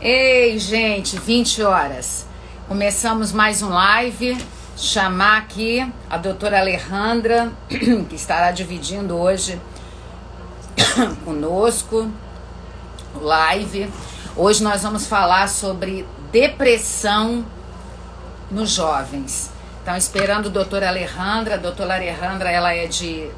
Ei, gente, 20 horas. Começamos mais um live. Chamar aqui a doutora Alejandra, que estará dividindo hoje conosco o live. Hoje nós vamos falar sobre depressão nos jovens. Então, esperando a doutora Alejandra. A doutora Alejandra, ela é de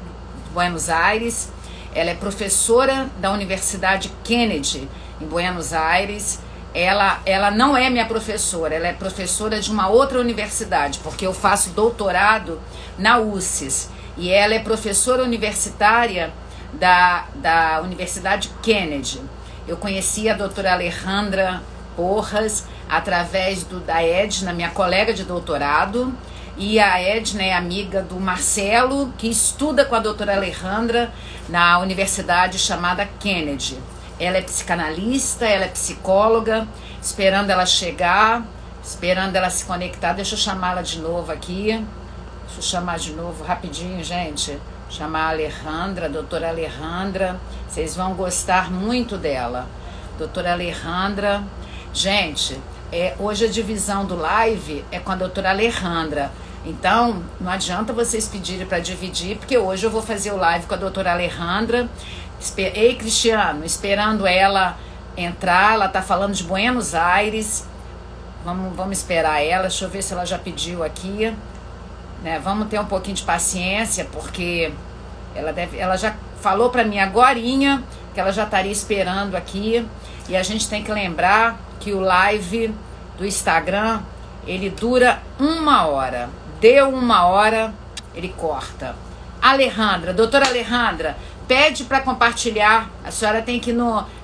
Buenos Aires. Ela é professora da Universidade Kennedy, em Buenos Aires. Ela não é minha professora, ela é professora de uma outra universidade, porque eu faço doutorado na UCES. E ela é professora universitária da Universidade Kennedy. Eu conheci a doutora Alejandra Porras através da Edna, minha colega de doutorado. E a Edna é amiga do Marcelo, que estuda com a doutora Alejandra na universidade chamada Kennedy. Ela é psicanalista, ela é psicóloga, esperando ela chegar, esperando ela se conectar. Deixa eu chamá-la de novo aqui. Deixa eu chamar de novo rapidinho, gente. Chamar a Alejandra, a doutora Alejandra. Vocês vão gostar muito dela. Doutora Alejandra. Gente, hoje a divisão do live é com a doutora Alejandra. Então, não adianta vocês pedirem para dividir, porque hoje eu vou fazer o live com a doutora Alejandra. Ei, Cristiano, esperando ela entrar. Ela tá falando de Buenos Aires. Vamos esperar ela. Deixa eu ver se ela já pediu aqui, né? Vamos ter um pouquinho de paciência, porque ela já falou para mim agorinha que ela já estaria esperando aqui. E a gente tem que lembrar que o live do Instagram, ele dura 1 hora. Deu 1 hora, ele corta. Alejandra, doutora Alejandra, pede para compartilhar. A senhora tem que ir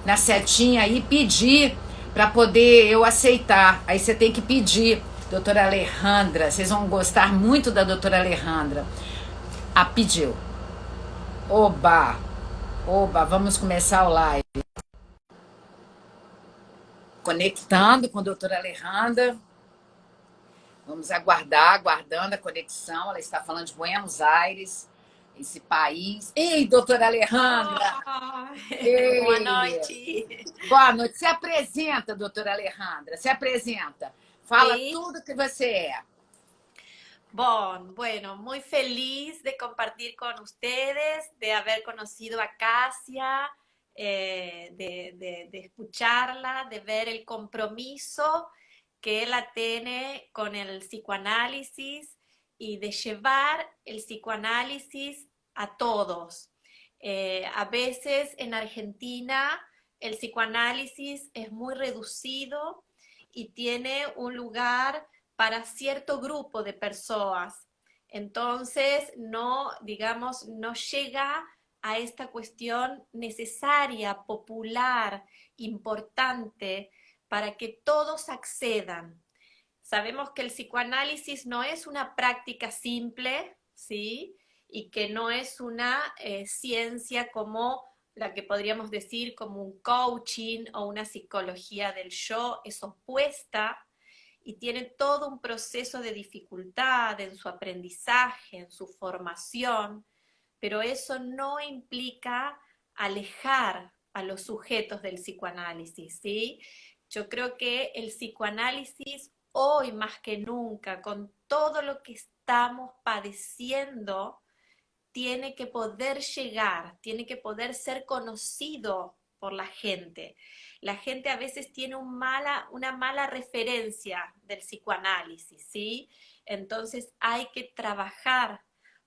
na setinha aí pedir para poder eu aceitar. Aí você tem que pedir, doutora Alejandra. Vocês vão gostar muito da doutora Alejandra. Pediu. Oba, vamos começar o live. Conectando com a doutora Alejandra. Vamos aguardando a conexão. Ela está falando de Buenos Aires, esse país. Ei, doutora Alejandra! Oh, Ei. Boa noite! Boa noite. Se apresenta, doutora Alejandra. Se apresenta. Fala Sí. tudo que você é. Bueno, muy feliz de compartir con ustedes, de haber conocido a Casia, de escucharla, de ver el compromiso que ella tiene con el psicoanálisis y de llevar el psicoanálisis a todos. A veces en Argentina el psicoanálisis es muy reducido y tiene un lugar para cierto grupo de personas. Entonces, no, digamos, no llega a esta cuestión necesaria, popular, importante, para que todos accedan. Sabemos que el psicoanálisis no es una práctica simple, ¿sí? Y que no es una ciencia como la que podríamos decir como un coaching o una psicología del yo, es opuesta y tiene todo un proceso de dificultad en su aprendizaje, en su formación, pero eso no implica alejar a los sujetos del psicoanálisis, ¿sí? Yo creo que el psicoanálisis hoy más que nunca, con todo lo que estamos padeciendo, tiene que poder llegar, tiene que poder ser conocido por la gente. La gente a veces tiene una mala referencia del psicoanálisis, ¿sí? Entonces hay que trabajar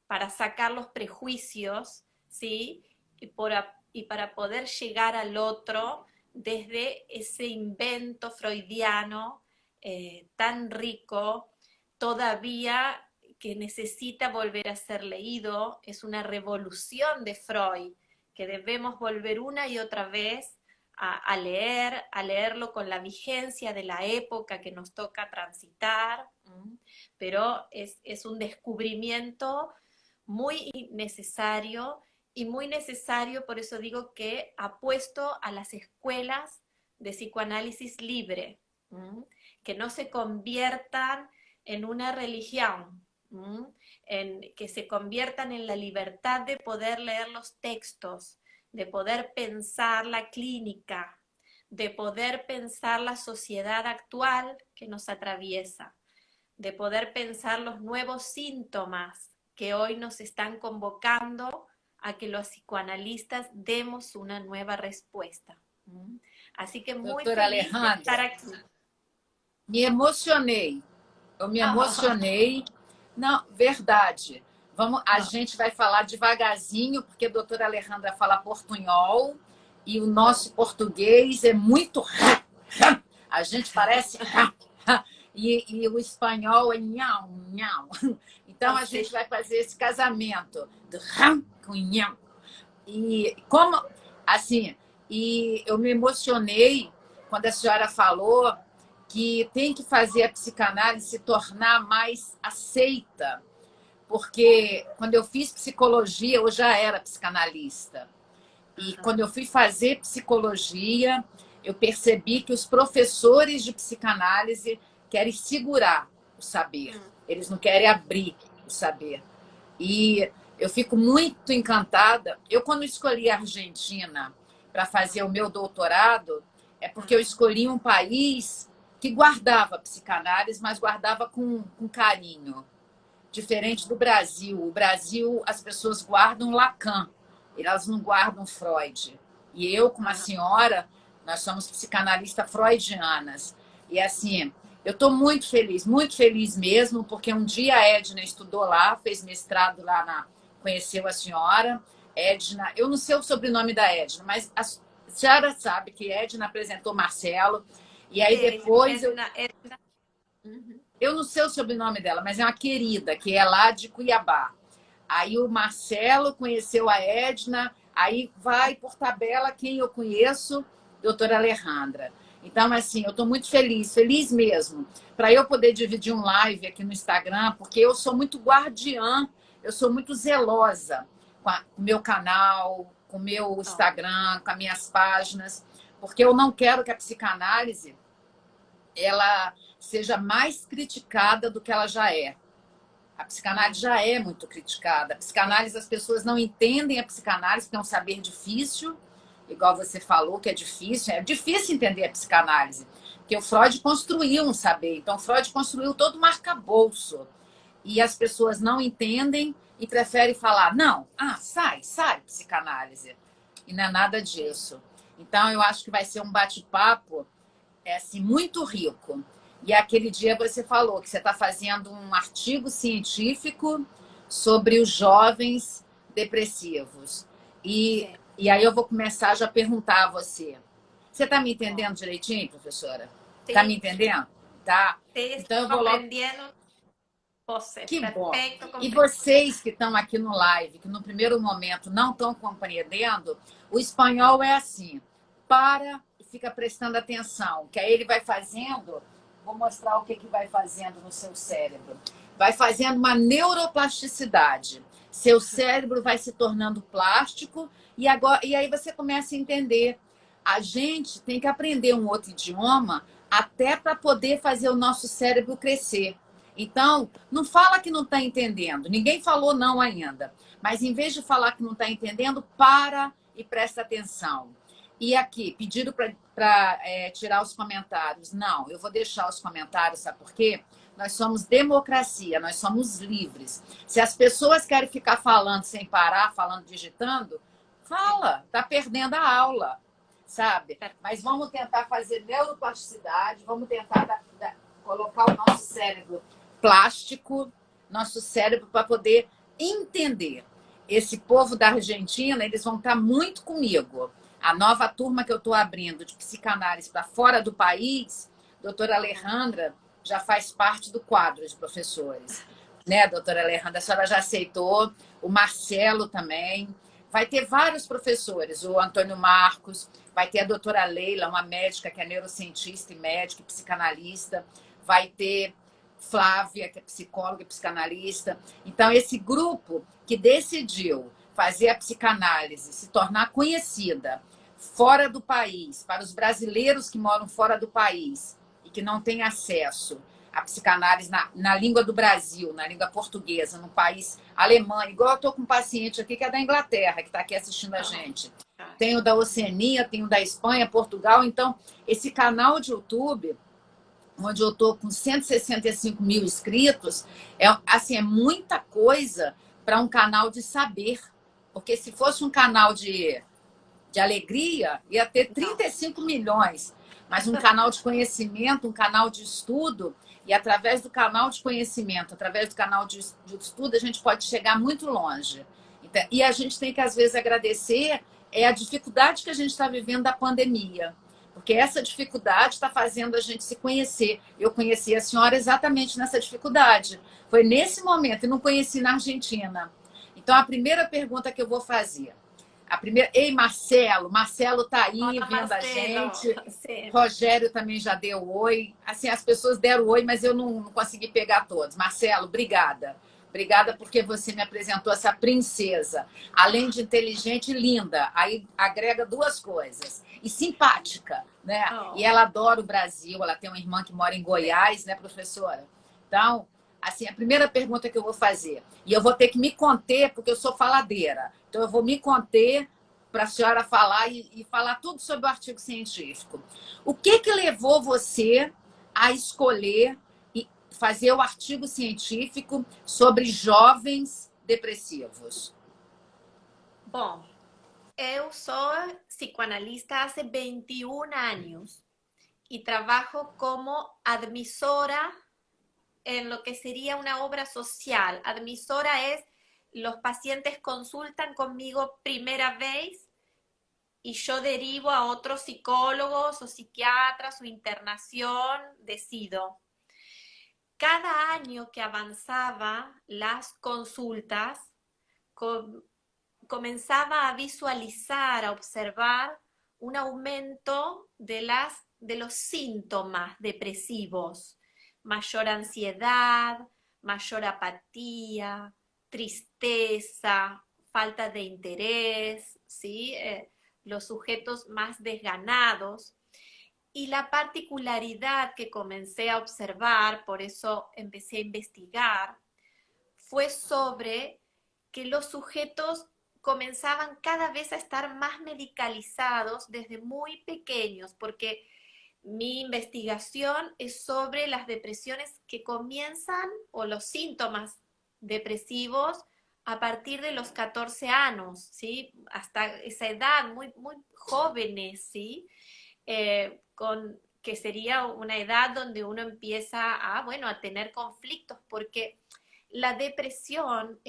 para sacar los prejuicios, ¿sí? Y para poder llegar al otro desde ese invento freudiano tan rico, todavía que necesita volver a ser leído. Es una revolución de Freud que debemos volver una y otra vez a leerlo con la vigencia de la época que nos toca transitar, pero es un descubrimiento muy necesario y muy necesario, por eso digo que apuesto a las escuelas de psicoanálisis libre, que no se conviertan en una religión, que se conviertan en la libertad de poder leer los textos, de poder pensar la clínica, de poder pensar la sociedad actual que nos atraviesa, de poder pensar los nuevos síntomas que hoy nos están convocando a que los psicoanalistas demos una nueva respuesta. Así que muy Doutora feliz de Alejandra, estar aquí. me emocionei. Eu me emocionei. Não, verdade. A gente vai falar devagarzinho, porque a doutora Alejandra fala portunhol e o nosso português é muito... A gente parece... E o espanhol é nhau, nhau. Então, a gente vai fazer esse casamento do com nhau. E como, assim, e eu me emocionei quando a senhora falou que tem que fazer a psicanálise se tornar mais aceita, porque quando eu fiz psicologia, eu já era psicanalista. E quando eu fui fazer psicologia, eu percebi que os professores de psicanálise querem segurar o saber. Eles não querem abrir o saber. E eu fico muito encantada. Eu, quando escolhi a Argentina para fazer o meu doutorado, é porque eu escolhi um país que guardava psicanálise, mas guardava com carinho. Diferente do Brasil. O Brasil, as pessoas guardam Lacan, elas não guardam Freud. E eu, como a senhora, nós somos psicanalistas freudianas. E assim, eu estou muito feliz mesmo, porque um dia a Edna estudou lá, fez mestrado lá, conheceu a senhora. Edna, eu não sei o sobrenome da Edna, mas a senhora sabe que Edna apresentou Marcelo. E aí depois eu não sei o sobrenome dela, mas é uma querida, que é lá de Cuiabá. Aí o Marcelo conheceu a Edna, aí vai por tabela quem eu conheço, doutora Alejandra. Então, assim, eu estou muito feliz mesmo, para eu poder dividir um live aqui no Instagram, porque eu sou muito guardiã, eu sou muito zelosa com o meu canal, com o meu Instagram, com as minhas páginas, porque eu não quero que a psicanálise ela seja mais criticada do que ela já é. A psicanálise já é muito criticada. A psicanálise, as pessoas não entendem a psicanálise, porque é um saber difícil, igual você falou, que é difícil. É difícil entender a psicanálise, porque o Freud construiu um saber. Então, o Freud construiu todo um arcabouço. E as pessoas não entendem e preferem falar, não, sai, psicanálise. E não é nada disso. Então, eu acho que vai ser um bate-papo assim, muito rico. E aquele dia você falou que você está fazendo um artigo científico sobre os jovens depressivos. E aí eu vou começar já a perguntar a você. Você está me entendendo direitinho, professora? Está me entendendo? Tá. Então eu vou logo... Você. Que bom. E vocês que estão aqui no live, que no primeiro momento não estão compreendendo, o espanhol é assim. Para e fica prestando atenção, que aí ele vai fazendo... Vou mostrar o que vai fazendo no seu cérebro. Vai fazendo uma neuroplasticidade. Seu cérebro vai se tornando plástico e aí você começa a entender. A gente tem que aprender um outro idioma até para poder fazer o nosso cérebro crescer. Então, não fala que não está entendendo. Ninguém falou não ainda. Mas em vez de falar que não está entendendo, para e presta atenção. E aqui, pediram para tirar os comentários. Não, eu vou deixar os comentários, sabe por quê? Nós somos democracia, nós somos livres. Se as pessoas querem ficar falando sem parar, falando, digitando, fala, tá perdendo a aula, sabe? Mas vamos tentar fazer neuroplasticidade, vamos tentar colocar o nosso cérebro plástico, nosso cérebro para poder entender. Esse povo da Argentina, eles vão estar muito comigo. A nova turma que eu estou abrindo de psicanálise para fora do país, doutora Alejandra já faz parte do quadro de professores. Né, doutora Alejandra? A senhora já aceitou, o Marcelo também. Vai ter vários professores, o Antônio Marcos, vai ter a doutora Leila, uma médica que é neurocientista e médica e psicanalista, vai ter Flávia, que é psicóloga e psicanalista. Então, esse grupo que decidiu fazer a psicanálise se tornar conhecida fora do país, para os brasileiros que moram fora do país e que não têm acesso à psicanálise na língua do Brasil, na língua portuguesa, no país alemão. Igual eu estou com um paciente aqui que é da Inglaterra, que está aqui assistindo a gente. Tenho da Oceania, tenho da Espanha, Portugal. Então, esse canal de YouTube, onde eu estou com 165 mil inscritos, assim, é muita coisa para um canal de saber. Porque se fosse um canal de alegria, ia ter No. 35 milhões. Mas um canal de conhecimento, um canal de estudo, e através do canal de conhecimento, através do canal de estudo, a gente pode chegar muito longe. Então, e a gente tem que, às vezes, agradecer a dificuldade que a gente está vivendo da pandemia. Porque essa dificuldade está fazendo a gente se conhecer. Eu conheci a senhora exatamente nessa dificuldade. Foi nesse momento, e não conheci na Argentina. Então, a primeira pergunta que eu vou fazer. A primeira, ei, Marcelo, Marcelo tá aí Hola vendo a Marcelo. gente. Sí. Rogério também já deu oi. Assim, as pessoas deram oi, mas eu não consegui pegar todos. Marcelo, obrigada. Obrigada porque você me apresentou essa princesa. Além de inteligente e linda, aí agrega duas coisas. E simpática, né? E Oh. ela adora o Brasil, ela tem uma irmã que mora em Goiás, né, professora? Então, assim, a primeira pergunta que eu vou fazer, e eu vou ter que me conter, porque eu sou faladeira. Então, eu vou me conter para a senhora falar e falar tudo sobre o artigo científico. O que levou você a escolher e fazer o artigo científico sobre jovens depressivos? Bom, eu soy psicoanalista hace 21 años y trabajo como admisora en lo que sería una obra social. Admisora es los pacientes consultan conmigo primera vez y yo derivo a otros psicólogos o psiquiatras o internación, decido. Cada año que avanzaba las consultas, comenzaba a visualizar, a observar un aumento de los síntomas depresivos, mayor ansiedad, mayor apatía, tristeza, falta de interés, ¿sí? Los sujetos más desganados. Y la particularidad que comencé a observar, por eso empecé a investigar, fue sobre que los sujetos comenzaban cada vez a estar más medicalizados desde muy pequeños, porque mi investigación es sobre las depresiones que comienzan o los síntomas depresivos a partir de los 14 años, ¿sí? Hasta esa edad, muy, muy jóvenes, ¿sí? Que sería una edad donde uno empieza bueno, a tener conflictos, porque la depresión,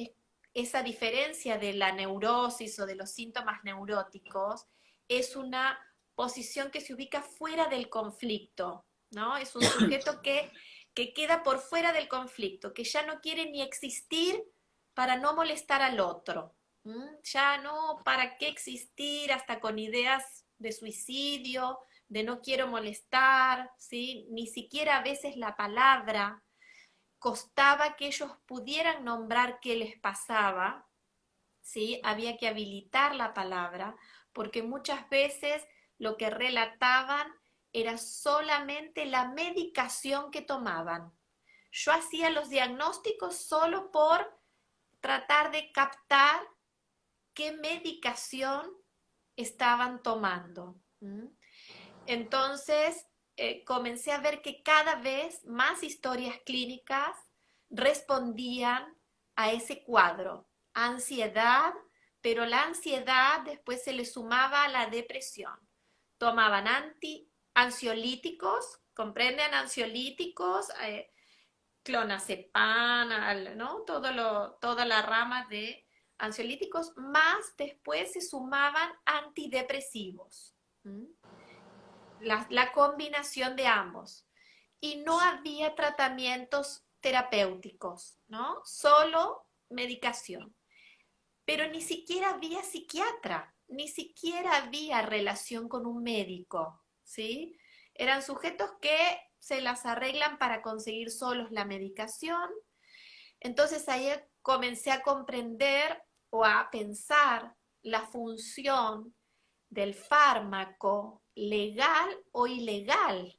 esa diferencia de la neurosis o de los síntomas neuróticos, es una posición que se ubica fuera del conflicto, ¿no? Es un sujeto que queda por fuera del conflicto, que ya no quiere ni existir para no molestar al otro. Ya no, ¿para qué existir? Hasta con ideas de suicidio, de no quiero molestar, ¿sí? Ni siquiera a veces la palabra. Costaba que ellos pudieran nombrar qué les pasaba, ¿sí? Había que habilitar la palabra, porque muchas veces lo que relataban era solamente la medicación que tomaban. Yo hacía los diagnósticos solo por tratar de captar qué medicación estaban tomando. Entonces, comencé a ver que cada vez más historias clínicas respondían a ese cuadro. Ansiedad, pero la ansiedad después se le sumaba a la depresión. Tomaban ansiolíticos, comprenden ansiolíticos, clonazepam, ¿no? Toda la rama de ansiolíticos, más después se sumaban antidepresivos. La combinación de ambos. Y no había tratamientos terapéuticos, ¿no? Solo medicación. Pero ni siquiera había psiquiatra, ni siquiera había relación con un médico, ¿sí? Eran sujetos que se las arreglan para conseguir solos la medicación. Entonces ahí comencé a comprender o a pensar la función del fármaco legal o ilegal,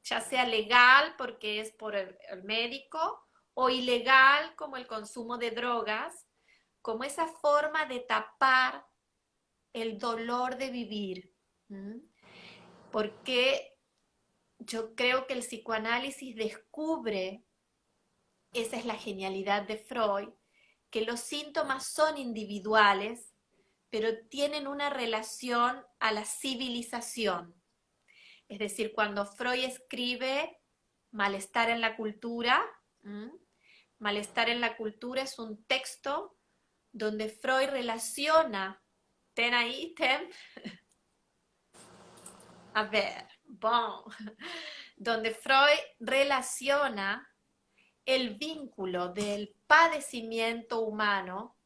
ya sea legal porque es por el médico o ilegal como el consumo de drogas, como esa forma de tapar el dolor de vivir. Porque yo creo que el psicoanálisis descubre, esa es la genialidad de Freud, que los síntomas son individuales, pero tienen una relación a la civilización. Es decir, cuando Freud escribe Malestar en la cultura, Malestar en la cultura es un texto donde Freud relaciona, ten ahí, ten, a ver, bon, donde Freud relaciona el vínculo del padecimiento humano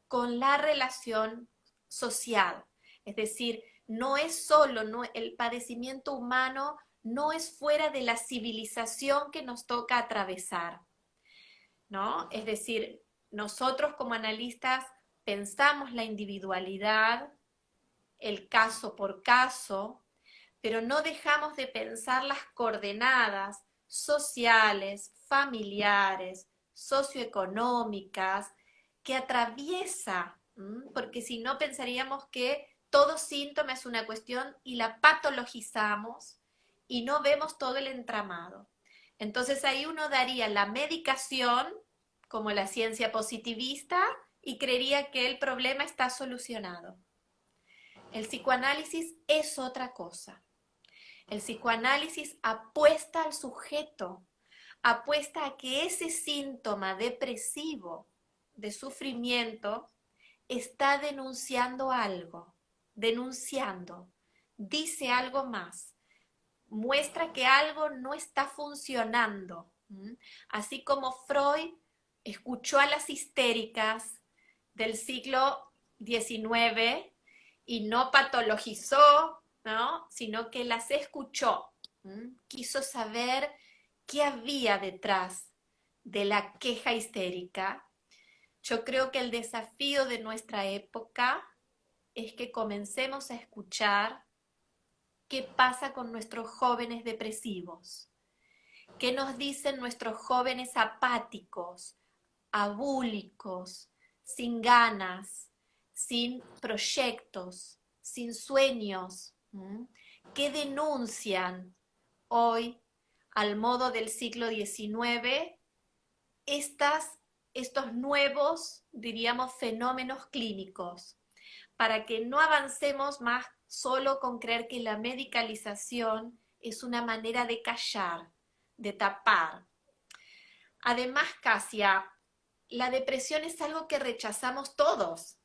con la relación social. Es decir, no es solo, no, el padecimiento humano no es fuera de la civilización que nos toca atravesar, ¿no? Es decir, nosotros como analistas pensamos la individualidad, el caso por caso, pero no dejamos de pensar las coordenadas sociales, familiares, socioeconómicas que atraviesa, porque si no pensaríamos que todo síntoma es una cuestión y la patologizamos y no vemos todo el entramado. Entonces ahí uno daría la medicación como la ciencia positivista y creería que el problema está solucionado. El psicoanálisis es otra cosa. El psicoanálisis apuesta al sujeto, apuesta a que ese síntoma depresivo de sufrimiento está denunciando algo, dice algo más, muestra que algo no está funcionando. Así como Freud escuchó a las histéricas del siglo XIX y no patologizó, ¿no? Sino que las escuchó, quiso saber qué había detrás de la queja histérica. Yo creo que el desafío de nuestra época es que comencemos a escuchar qué pasa con nuestros jóvenes depresivos, qué nos dicen nuestros jóvenes apáticos, abúlicos, sin ganas, sin proyectos, sin sueños, que denuncian hoy, al modo del siglo XIX, estos nuevos, diríamos, fenómenos clínicos, para que no avancemos más solo con creer que la medicalización es una manera de callar, de tapar. Además, Casia, la depresión es algo que rechazamos todos,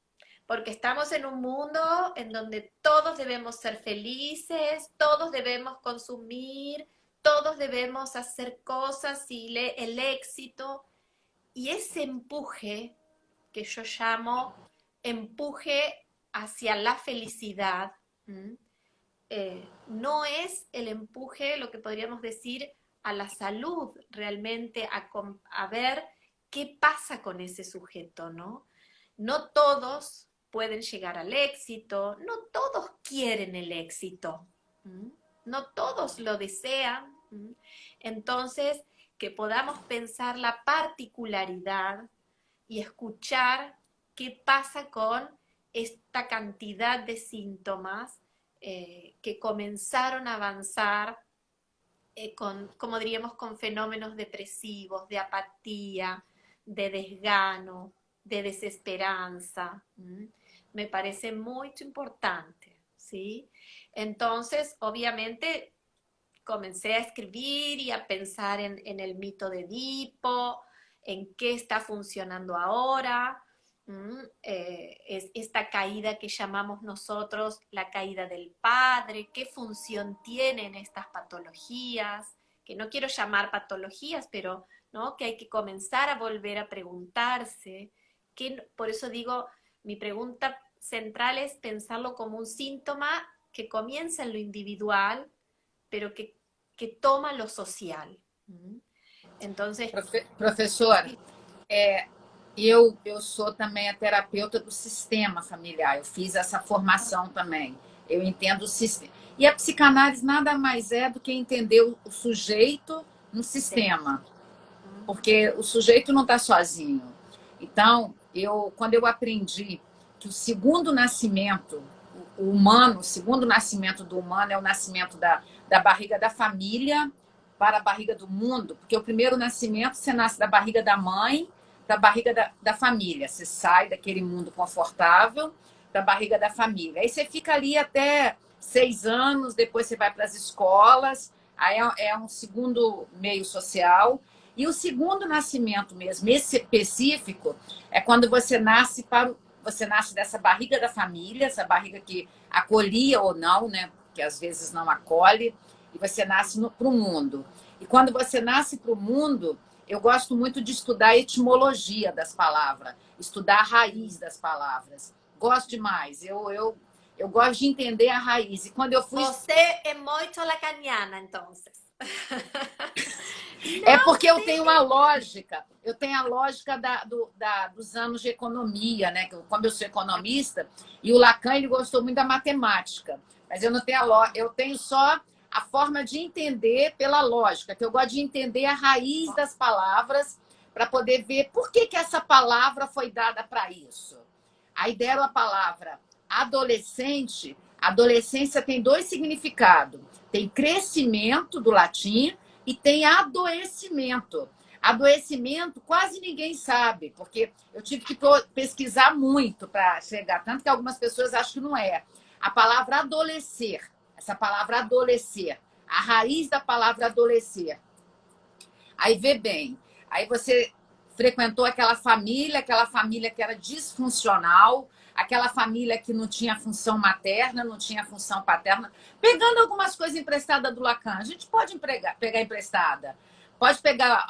porque estamos en un mundo en donde todos debemos ser felices, todos debemos consumir, todos debemos hacer cosas y el éxito. Y ese empuje, que yo llamo empuje hacia la felicidad, no es el empuje, lo que podríamos decir, a la salud, realmente a ver qué pasa con ese sujeto, ¿no? No todos pueden llegar al éxito, no todos quieren el éxito, no todos lo desean. Entonces, que podamos pensar la particularidad y escuchar qué pasa con esta cantidad de síntomas que comenzaron a avanzar como diríamos, con fenómenos depresivos, de apatía, de desgano, de desesperanza. Me parece muy importante, ¿sí? Entonces, obviamente, comencé a escribir y a pensar en el mito de Edipo, en qué está funcionando ahora, es esta caída que llamamos nosotros la caída del padre, qué función tienen estas patologías, que no quiero llamar patologías, pero ¿no? Que hay que comenzar a volver a preguntarse, por eso digo, mi pregunta central es pensarlo como un síntoma que comienza en lo individual, pero que toma lo social. Entonces... Professor, eu sou também a terapeuta do sistema familiar, eu fiz essa formação também, eu entendo o sistema. E a psicanálise nada mais é do que entender o sujeito no sistema, porque o sujeito não está sozinho. Então, quando eu aprendi que o segundo nascimento, o humano, o segundo nascimento do humano é o nascimento da barriga da família para a barriga do mundo, porque o primeiro nascimento você nasce da barriga da mãe, da barriga da família. Você sai daquele mundo confortável da barriga da família. Aí você fica ali até 6 anos, depois você vai para as escolas, aí é um segundo meio social. E o segundo nascimento mesmo, esse específico, é quando você nasce você nasce dessa barriga da família, essa barriga que acolhia ou não, né? Que às vezes não acolhe, e você nasce para o mundo. E quando você nasce para o mundo, eu gosto muito de estudar a etimologia das palavras, estudar a raiz das palavras. Gosto demais. Eu gosto de entender a raiz. E quando eu fui. Você é muito lacaniana, então. É porque eu tenho uma lógica, eu tenho a lógica dos anos de economia, né? Como eu sou economista, e o Lacan ele gostou muito da matemática, mas eu não tenho eu tenho só a forma de entender pela lógica, que eu gosto de entender a raiz das palavras para poder ver por que essa palavra foi dada para isso. Aí deram a palavra adolescente. Adolescência tem 2 significados. Tem crescimento, do latim, e tem adoecimento. Adoecimento quase ninguém sabe, porque eu tive que pesquisar muito para chegar, tanto que algumas pessoas acham que não é. A palavra adolecer, essa palavra adolecer, a raiz da palavra adolecer. Aí vê bem, aí você frequentou aquela família que era disfuncional, aquela família que não tinha função materna, não tinha função paterna, pegando algumas coisas emprestadas do Lacan. A gente pode pegar emprestada, pode pegar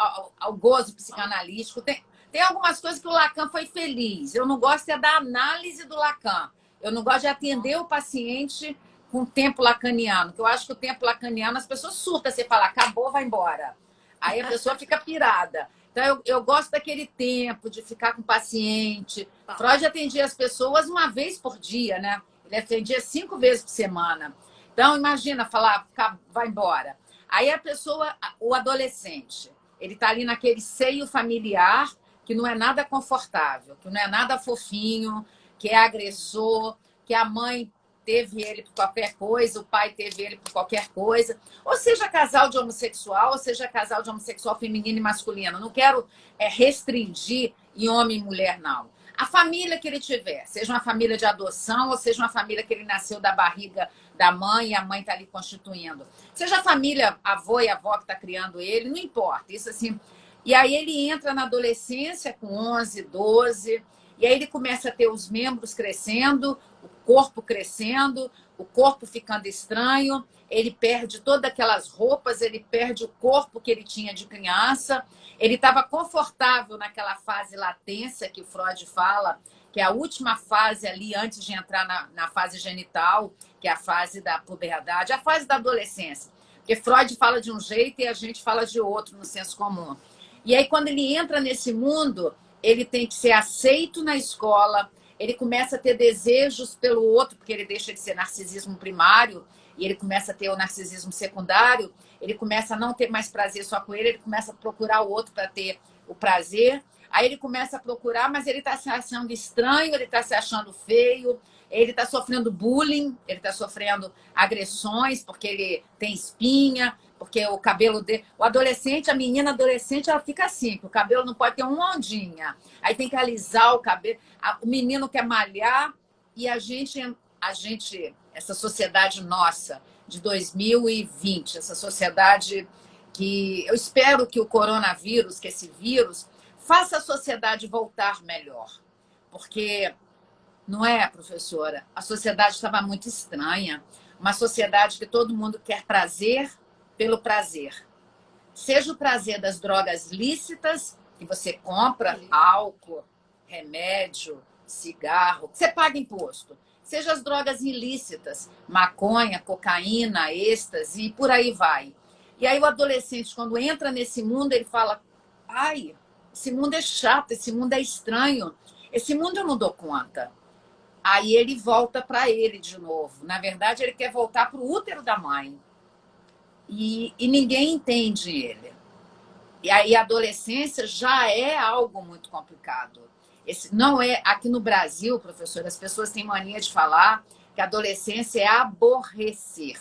o gozo psicanalítico. Tem algumas coisas que o Lacan foi feliz. Eu não gosto é da análise do Lacan. Eu não gosto de atender o paciente com o tempo lacaniano, que eu acho que o tempo lacaniano as pessoas surtam, você fala, acabou, vai embora. Aí a pessoa fica pirada. Então, eu gosto daquele tempo de ficar com o paciente. Freud atendia as pessoas uma vez por dia, né? Ele atendia 5 vezes por semana. Então, imagina falar, vai embora. Aí a pessoa, o adolescente, ele está ali naquele seio familiar que não é nada confortável, que não é nada fofinho, que é agressor, que a mãe teve ele por qualquer coisa, o pai teve ele por qualquer coisa, ou seja casal de homossexual, ou seja casal de homossexual feminino e masculino. Não quero restringir em homem e mulher, não. A família que ele tiver, seja uma família de adoção, ou seja uma família que ele nasceu da barriga da mãe e a mãe está ali constituindo. Seja a família, avô e avó que está criando ele, não importa. Isso assim. E aí ele entra na adolescência com 11, 12, e aí ele começa a ter os membros crescendo, o corpo crescendo, o corpo ficando estranho, ele perde todas aquelas roupas, ele perde o corpo que ele tinha de criança, ele estava confortável naquela fase latência que o Freud fala, que é a última fase ali antes de entrar na fase genital, que é a fase da puberdade, a fase da adolescência. Porque Freud fala de um jeito e a gente fala de outro no senso comum. E aí, quando ele entra nesse mundo, ele tem que ser aceito na escola, ele começa a ter desejos pelo outro, porque ele deixa de ser narcisismo primário e ele começa a ter o narcisismo secundário, ele começa a não ter mais prazer só com ele começa a procurar o outro para ter o prazer. Aí ele começa a procurar, mas ele está se achando estranho, ele está se achando feio, ele está sofrendo bullying, ele está sofrendo agressões, porque ele tem espinha, porque o cabelo dele... O adolescente, a menina adolescente, ela fica assim, que o cabelo não pode ter uma ondinha. Aí tem que alisar o cabelo. O menino quer malhar e a gente, essa sociedade nossa, de 2020, essa sociedade que... Eu espero que o coronavírus, que esse vírus, faça a sociedade voltar melhor. Porque, não é, professora? A sociedade estava muito estranha. Uma sociedade que todo mundo quer prazer pelo prazer. Seja o prazer das drogas lícitas, que você compra álcool, remédio, cigarro, você paga imposto. Seja as drogas ilícitas, maconha, cocaína, êxtase e por aí vai. E aí o adolescente, quando entra nesse mundo, ele fala, ai, esse mundo é chato, esse mundo é estranho, esse mundo eu não dou conta. Aí ele volta para ele de novo. Na verdade, ele quer voltar para o útero da mãe. E ninguém entende ele. E aí a adolescência já é algo muito complicado. Não é aqui no Brasil, professor, as pessoas têm mania de falar que a adolescência é aborrecer.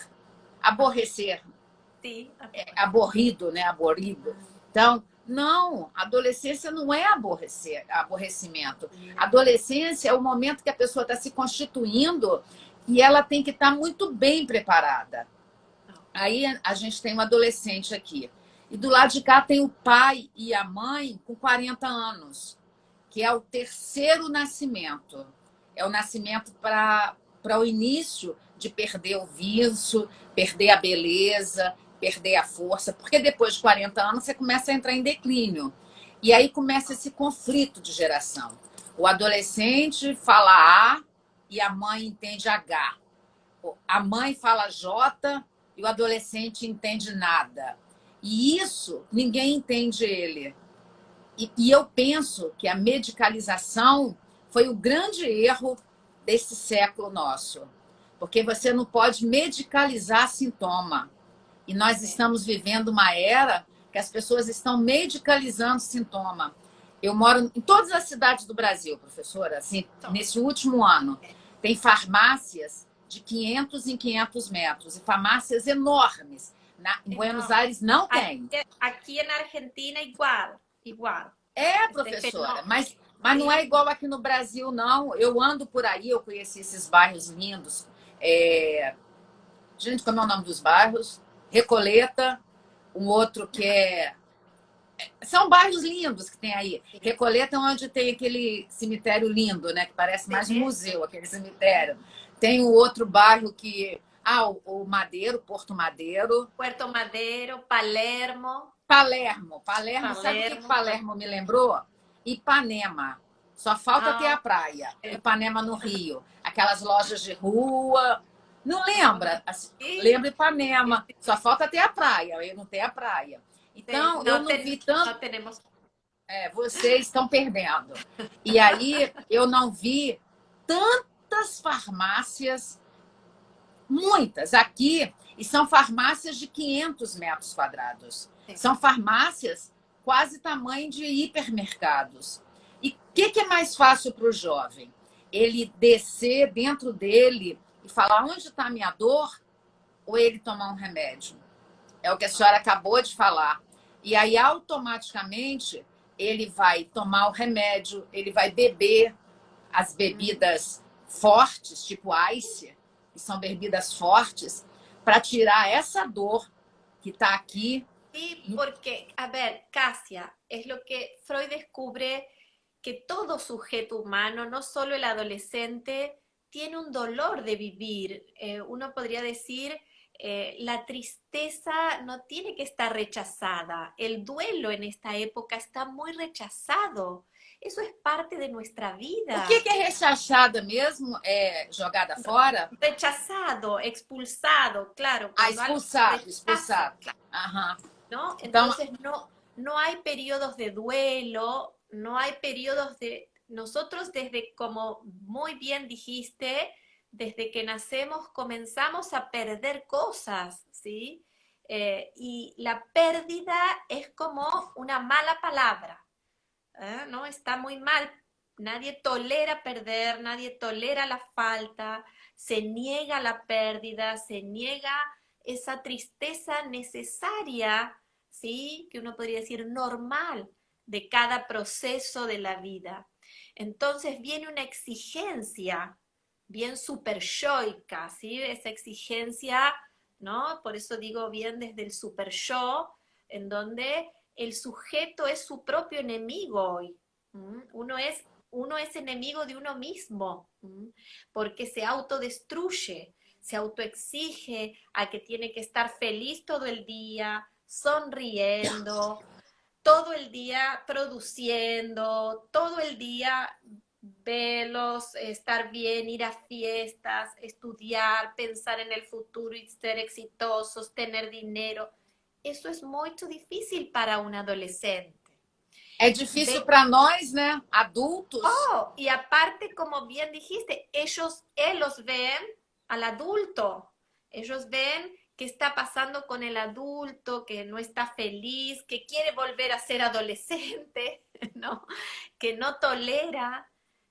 Aborrecer, Sí, aborrido, né? Aborrido. Então, não, adolescência não é aborrecimento. Adolescência é o momento que a pessoa está se constituindo e ela tem que estar muito bem preparada. Aí a gente tem um adolescente aqui. E do lado de cá tem o pai e a mãe com 40 anos, que é o terceiro nascimento. É o nascimento para o início de perder o vício, perder a beleza, perder a força, porque depois de 40 anos você começa a entrar em declínio. E aí começa esse conflito de geração. O adolescente fala A e a mãe entende H. A mãe fala J e o adolescente entende nada. E isso, ninguém entende ele. E eu penso que a medicalização foi o grande erro desse século nosso. Porque você não pode medicalizar sintoma. E nós estamos vivendo uma era que as pessoas estão medicalizando sintoma. Eu moro em todas as cidades do Brasil, professora, assim, nesse último ano. Tem farmácias de 500 em 500 metros e farmácias enormes. Em Buenos Aires não tem. Aqui na Argentina igual, igual. É, professora, mas não é igual aqui no Brasil, não. Eu ando por aí, eu conheci esses bairros lindos. Gente, como é o nome dos bairros? Recoleta, um outro que é... São bairros lindos que tem aí. Recoleta é onde tem aquele cemitério lindo, né? Que parece mais um museu, aquele cemitério. Tem o outro bairro que... o Madeiro, Porto Madeiro. Puerto Madeiro, Palermo. Palermo. Sabe o que Palermo me lembrou? Ipanema. Só falta ter a praia. Ipanema no Rio. Aquelas lojas de rua. Não lembra? Lembra Ipanema. Só falta ter a praia. Eu não tenho a praia. Então, eu não vi tanto... vocês estão perdendo. E aí, eu não vi tantas farmácias, muitas aqui, e são farmácias de 500 metros quadrados. São farmácias quase tamanho de hipermercados. E o que é mais fácil para o jovem? Ele descer dentro dele e falar onde está a minha dor, ou ele tomar um remédio? É o que a senhora acabou de falar. E aí, automaticamente, ele vai tomar o remédio, ele vai beber as bebidas fortes, tipo ice, que são bebidas fortes, para tirar essa dor que está aqui. Sí, porque, a ver, Casia, es lo que Freud descubre, que todo sujeto humano, no solo el adolescente, tiene un dolor de vivir. Uno podría decir, la tristeza no tiene que estar rechazada. El duelo en esta época está muy rechazado. Eso es parte de nuestra vida. O que é rechazada mesmo? É jogada fora? Rechazado, expulsado, claro. Expulsado. Claro. Ajá. ¿No? Entonces no hay periodos de duelo, no hay periodos de... Nosotros desde, como muy bien dijiste, desde que nacemos comenzamos a perder cosas, ¿sí? Y la pérdida es como una mala palabra, ¿no? Está muy mal. Nadie tolera perder, nadie tolera la falta, se niega la pérdida, se niega esa tristeza necesaria, ¿sí? Que uno podría decir normal de cada proceso de la vida. Entonces viene una exigencia bien super yoica, ¿sí? Esa exigencia, ¿no? Por eso digo bien desde el super yo, en donde el sujeto es su propio enemigo hoy. Uno es enemigo de uno mismo, porque se autodestruye, se autoexige a que tiene que estar feliz todo el día, sonriendo, todo el día produciendo, todo el día verlos, estar bien, ir a fiestas, estudiar, pensar en el futuro y ser exitosos, tener dinero. Eso es muy difícil para un adolescente. É difícil para nós, né? Adultos. Y aparte, como bien dijiste, ellos ven al adulto. Ellos ven qué está pasando con el adulto, que no está feliz, que quiere volver a ser adolescente, ¿no? Que no tolera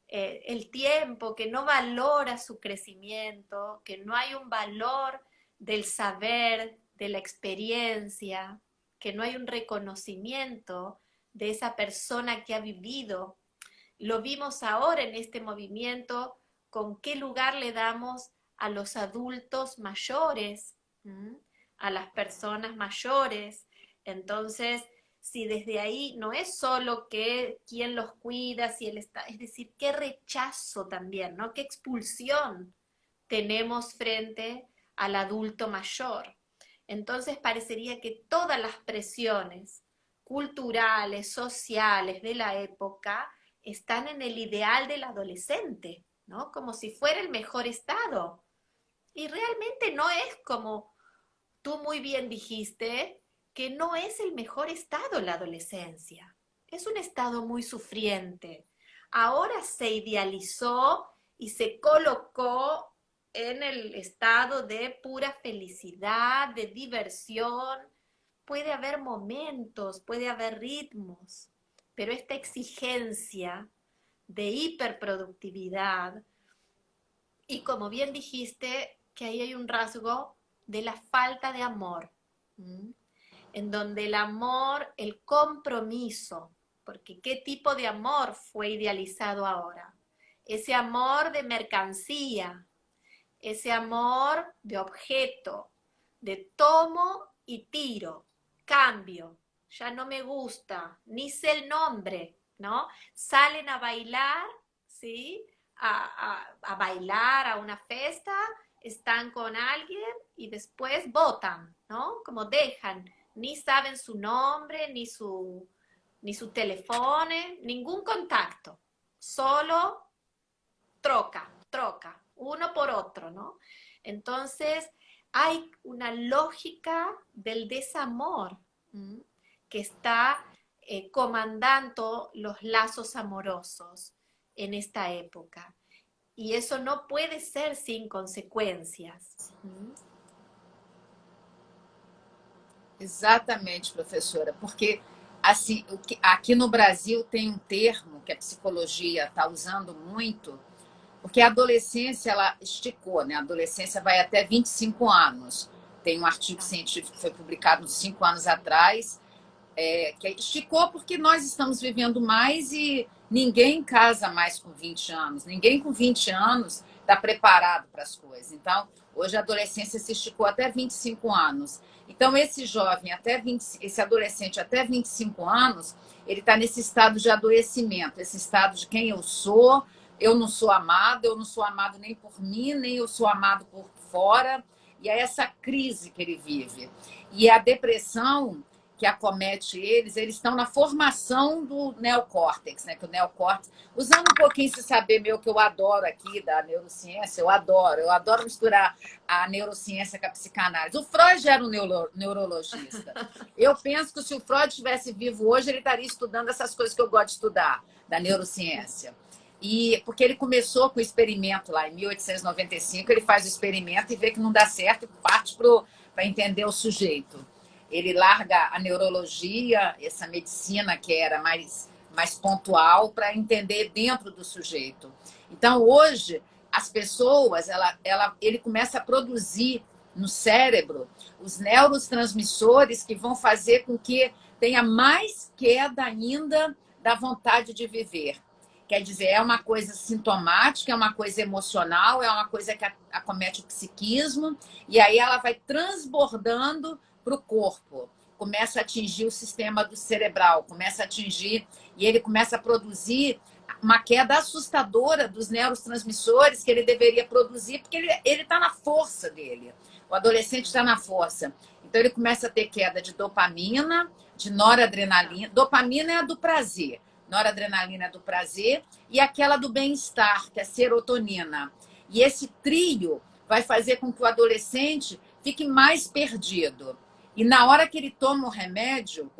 el tiempo, que no valora su crecimiento, que no hay un valor del saber, de la experiencia, que no hay un reconocimiento de esa persona que ha vivido. Lo vimos ahora en este movimiento, con qué lugar le damos a los adultos mayores, a las personas mayores. Entonces, si desde ahí no es solo que quién los cuida, si él está, es decir, qué rechazo también, ¿no? Qué expulsión tenemos frente al adulto mayor. Entonces parecería que todas las presiones culturales, sociales de la época están en el ideal del adolescente, ¿no? Como si fuera el mejor estado. Y realmente no es como tú muy bien dijiste, que no es el mejor estado la adolescencia. Es un estado muy sufriente. Ahora se idealizó y se colocó en el estado de pura felicidad, de diversión. Puede haber momentos, puede haber ritmos, pero esta exigencia de hiperproductividad, y como bien dijiste, que ahí hay un rasgo de la falta de amor, en donde el amor, el compromiso, porque ¿qué tipo de amor fue idealizado ahora? Ese amor de mercancía, ese amor de objeto, de tomo y tiro, cambio, ya no me gusta, ni sé el nombre, ¿no? Salen a bailar, ¿sí? A bailar a una fiesta, están con alguien y después votan, ¿no? Como dejan, ni saben su nombre, ni su teléfono, ningún contacto, solo troca, uno por otro, ¿no? Entonces, hay una lógica del desamor que está comandando los lazos amorosos en esta época. Y eso no puede ser sin consequências. Exatamente, professora, porque assim, aqui no Brasil tem um termo que a psicologia está usando muito, porque a adolescência ela esticou, né? A adolescência vai até 25 anos. Tem um artigo científico que foi publicado uns 5 anos atrás, que esticou porque nós estamos vivendo mais e ninguém casa mais com 20 anos. Ninguém com 20 anos está preparado para as coisas. Então, hoje a adolescência se esticou até 25 anos. Então, esse jovem até 20, esse adolescente até 25 anos, ele está nesse estado de adoecimento, esse estado de quem eu não sou amado nem por mim, nem eu sou amado por fora. E é essa crise que ele vive. E a depressão que acomete eles estão na formação do neocórtex, né? Que o neocórtex, usando um pouquinho esse saber meu que eu adoro aqui da neurociência, eu adoro misturar a neurociência com a psicanálise. O Freud era um neurologista. Eu penso que se o Freud estivesse vivo hoje, ele estaria estudando essas coisas que eu gosto de estudar, da neurociência. E porque ele começou com o experimento lá em 1895, ele faz o experimento e vê que não dá certo e parte para entender o sujeito. Ele larga a neurologia, essa medicina que era mais pontual, para entender dentro do sujeito. Então, hoje, as pessoas, ele começa a produzir no cérebro os neurotransmissores que vão fazer com que tenha mais queda ainda da vontade de viver. Quer dizer, é uma coisa sintomática, é uma coisa emocional, é uma coisa que acomete o psiquismo, e aí ela vai transbordando para o corpo, começa a atingir o sistema do cerebral, começa a atingir, e ele começa a produzir uma queda assustadora dos neurotransmissores que ele deveria produzir, porque ele está na força dele. O adolescente está na força. Então ele começa a ter queda de dopamina, de noradrenalina. Dopamina é a do prazer, noradrenalina é do prazer, e aquela do bem-estar, que é a serotonina. E esse trio vai fazer com que o adolescente fique mais perdido. E na hora que ele toma o remédio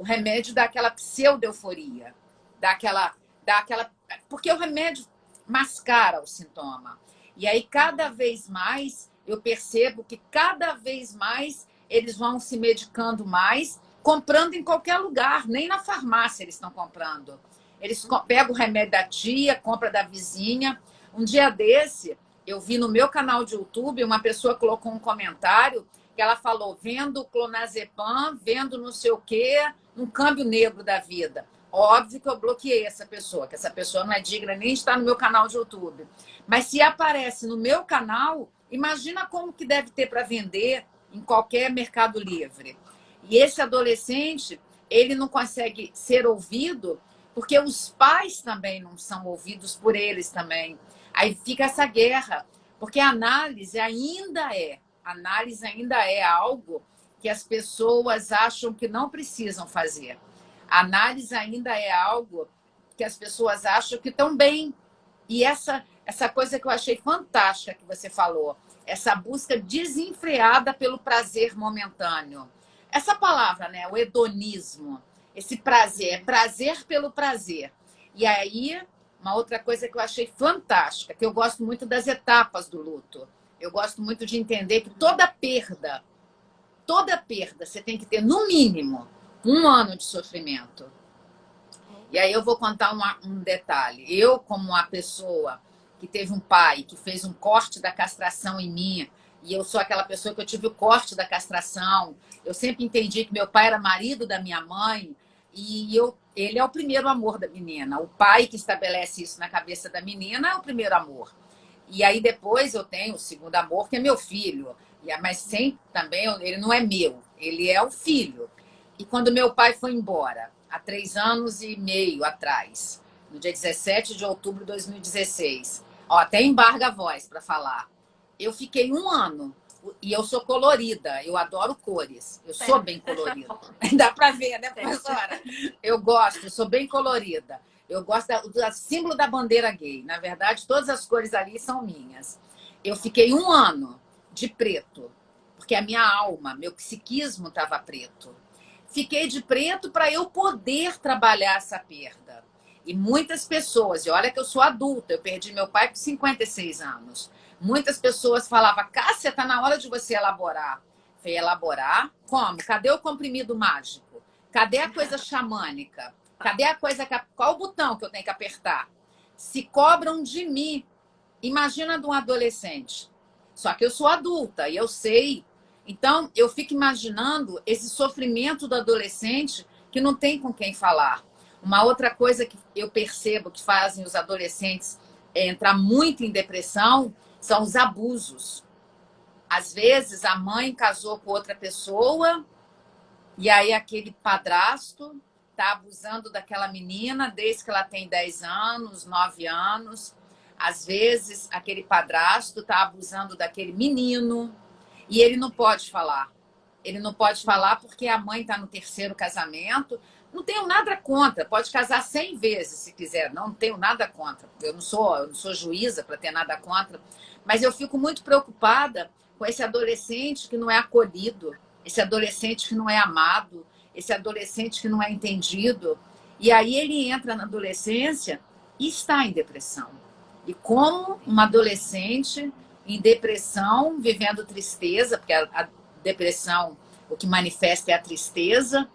dá aquela pseudo-euforia, dá aquela... Porque o remédio mascara o sintoma. E aí, cada vez mais, eu percebo que cada vez mais eles vão se medicando mais, comprando em qualquer lugar, nem na farmácia eles estão comprando. Eles pegam o remédio da tia, compra da vizinha. Um dia desse, eu vi no meu canal de YouTube, uma pessoa colocou um comentário que ela falou, vendo clonazepam, vendo não sei o quê, um câmbio negro da vida. Óbvio que eu bloqueei essa pessoa, que essa pessoa não é digna nem de estar no meu canal de YouTube. Mas se aparece no meu canal, imagina como que deve ter para vender em qualquer Mercado Livre. E esse adolescente, ele não consegue ser ouvido porque os pais também não são ouvidos por eles também. Aí fica essa guerra, porque a análise ainda é algo que as pessoas acham que não precisam fazer. A análise ainda é algo que as pessoas acham que estão bem. E essa coisa que eu achei fantástica que você falou, essa busca desenfreada pelo prazer momentâneo. Essa palavra, né, o hedonismo, esse prazer, é prazer pelo prazer. E aí, uma outra coisa que eu achei fantástica, que eu gosto muito das etapas do luto. Eu gosto muito de entender que toda perda, você tem que ter, no mínimo, 1 ano de sofrimento. E aí eu vou contar um detalhe. Eu, como uma pessoa que teve um pai que fez um corte da castração em mim, e eu sou aquela pessoa que eu tive o corte da castração, eu sempre entendi que meu pai era marido da minha mãe, e ele é o primeiro amor da menina. O pai que estabelece isso na cabeça da menina é o primeiro amor. E aí depois eu tenho o segundo amor, que é meu filho. Mas sempre também, ele não é meu, ele é o filho. E quando meu pai foi embora, há 3 anos e meio atrás, no dia 17 de outubro de 2016, ó, até embarga a voz para falar, eu fiquei 1 ano, e eu sou colorida, eu adoro cores, eu sou bem colorida. Dá para ver, né, professora? Eu gosto, eu sou bem colorida. Eu gosto do símbolo da bandeira gay. Na verdade, todas as cores ali são minhas. Eu fiquei 1 ano de preto, porque a minha alma, meu psiquismo estava preto. Fiquei de preto para eu poder trabalhar essa perda. E muitas pessoas, e olha que eu sou adulta, eu perdi meu pai com 56 anos. Muitas pessoas falavam, Cássia, tá na hora de você elaborar. Falei, elaborar? Como? Cadê o comprimido mágico? Cadê a coisa xamânica? Cadê a coisa qual o botão que eu tenho que apertar? Se cobram de mim. Imagina de um adolescente. Só que eu sou adulta e eu sei. Então, eu fico imaginando esse sofrimento do adolescente que não tem com quem falar. Uma outra coisa que eu percebo que fazem os adolescentes entrar muito em depressão são os abusos. Às vezes, a mãe casou com outra pessoa e aí aquele padrasto está abusando daquela menina desde que ela tem 10 anos, 9 anos. Às vezes, aquele padrasto está abusando daquele menino e ele não pode falar. Ele não pode falar porque a mãe está no 3º casamento. Não tenho nada contra. Pode casar 100 vezes se quiser. Não tenho nada contra. Eu não sou juíza para ter nada contra. Mas eu fico muito preocupada com esse adolescente que não é acolhido, esse adolescente que não é amado, esse adolescente que não é entendido. E aí ele entra na adolescência e está em depressão. E como uma adolescente em depressão, vivendo tristeza, porque a depressão, o que manifesta é a tristeza,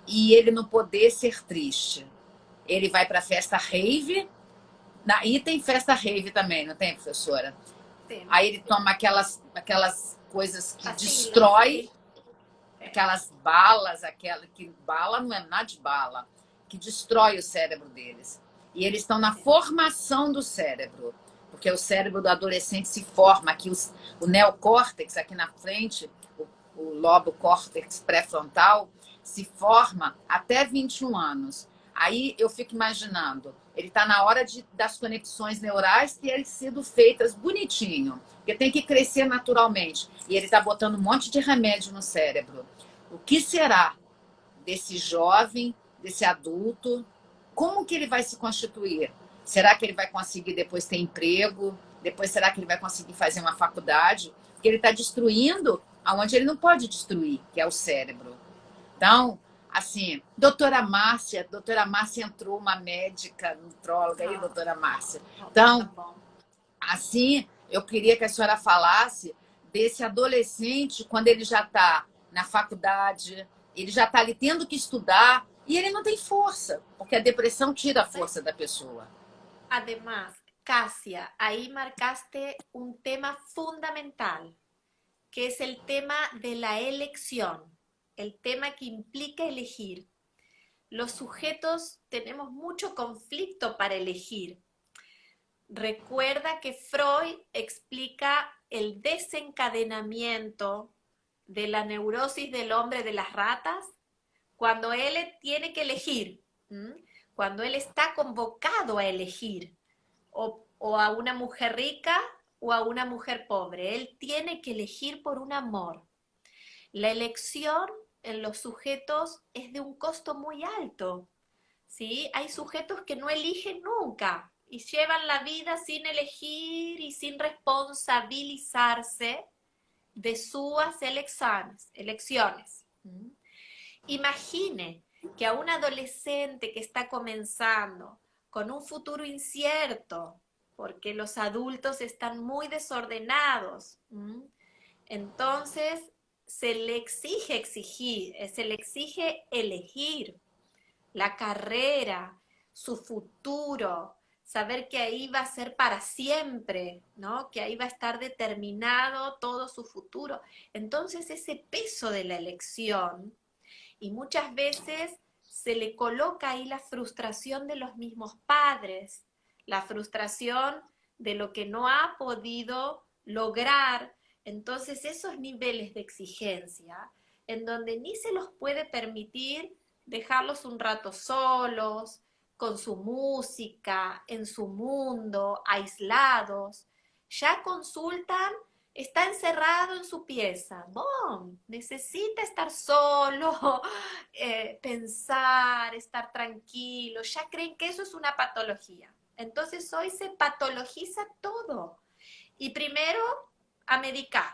e ele não poder ser triste. Ele vai para a festa rave, e tem festa rave também, não tem, professora? Tem. Aí ele toma aquelas coisas que destrói, aquelas balas, que bala não é nada de bala, que destrói o cérebro deles. E eles estão na formação do cérebro, porque o cérebro do adolescente se forma aqui, o neocórtex aqui na frente, o lobo córtex pré-frontal, se forma até 21 anos. Aí eu fico imaginando, ele está na hora das conexões neurais terem sido feitas bonitinho, porque tem que crescer naturalmente. E ele está botando um monte de remédio no cérebro. O que será desse jovem, desse adulto? Como que ele vai se constituir? Será que ele vai conseguir depois ter emprego? Depois será que ele vai conseguir fazer uma faculdade? Porque ele está destruindo aonde ele não pode destruir, que é o cérebro. Então, assim, doutora Márcia entrou, uma médica, nutróloga aí, doutora Márcia. Então, assim, eu queria que a senhora falasse desse adolescente, quando ele já está na faculdade, ele já está ali tendo que estudar, E ele não tem força, porque a depressão tira a força da pessoa. Además, Casia, ahí marcaste un tema fundamental, que es el tema de la elección, el tema que implica elegir. Los sujetos tenemos mucho conflicto para elegir. Recuerda que Freud explica el desencadenamiento de la neurosis del hombre de las ratas cuando él tiene que elegir, cuando él está convocado a elegir o a una mujer rica o a una mujer pobre. Él tiene que elegir por un amor. La elección en los sujetos es de un costo muy alto, ¿sí? Hay sujetos que no eligen nunca y llevan la vida sin elegir y sin responsabilizarse de sus elecciones. Imagine que a un adolescente que está comenzando con un futuro incierto, porque los adultos están muy desordenados, entonces se le exige elegir la carrera, su futuro, saber que ahí va a ser para siempre, ¿no? Que ahí va a estar determinado todo su futuro. Entonces ese peso de la elección, y muchas veces se le coloca ahí la frustración de los mismos padres, la frustración de lo que no ha podido lograr. Entonces esos niveles de exigencia, en donde ni se los puede permitir dejarlos un rato solos, con su música, en su mundo, aislados, ya consultan, está encerrado en su pieza, ¡bom! Necesita estar solo, pensar, estar tranquilo, ya creen que eso es una patología. Entonces hoy se patologiza todo. Y primero a medicar.